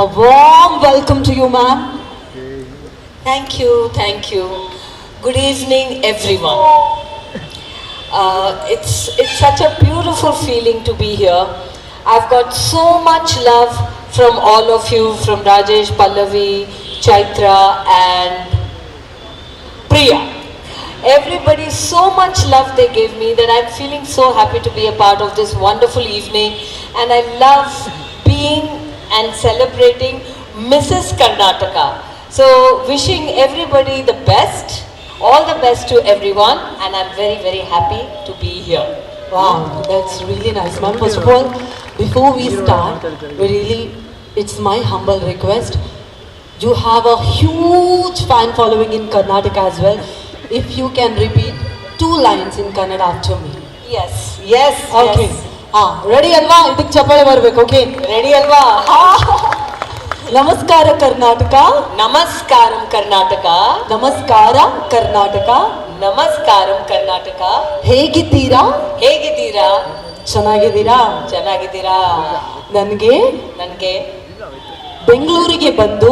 A warm welcome to you, ma'am. Thank you, thank you. Good evening, everyone. It's such a beautiful feeling to be here. I've got so much love from all of you, from Rajesh, Pallavi, Chaitra, and Priya. Everybody, so much love they gave me that I'm feeling so happy to be a part of this wonderful evening, and I love being and celebrating Mrs. Karnataka. So, wishing everybody the best, all the best to everyone, and I'm very, very happy to be here. Wow, that's really nice, ma'am. First of all, before we start, it's my humble request. You have a huge fan following in Karnataka as well. If you can repeat 2 lines in Kannada after me. Yes, yes, Okay. yes. Ready ಅಲ್ವಾ? ಇದಕ್ಕೆ ಚಪ್ಪಾಳೆ ಬರ್ಬೇಕು. Okay, Ready, Alva? ನಮಸ್ಕಾರ Karnataka. Namaskaram, Karnataka. ನಮಸ್ಕಾರ Karnataka. Namaskaram, Karnataka. ಹೇಗಿದ್ದೀರಾ? ಹೇಗಿದ್ದೀರಾ? ಚೆನ್ನಾಗಿದ್ದೀರಾ? ಚೆನ್ನಾಗಿದ್ದೀರಾ? ನನಗೆ ನನಗೆ ಬೆಂಗಳೂರಿಗೆ ಬಂದು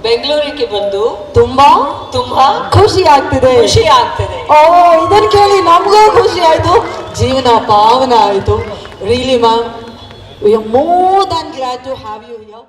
ಬೆಂಗಳೂರಿಗೆ ಬಂದು ತುಂಬಾ ತುಂಬಾ ಖುಷಿ ಆಗ್ತಿದೆ. ಖುಷಿ ಆಗ್ತದೆ. ಓ, ಇದನ್ನ ಕೇಳಿ ನಮಗೂ ಖುಷಿ ಆಯ್ತು, ಜೀವನ ಪಾವನ ಆಯ್ತು. Really ma'am, we are more than glad to have you here.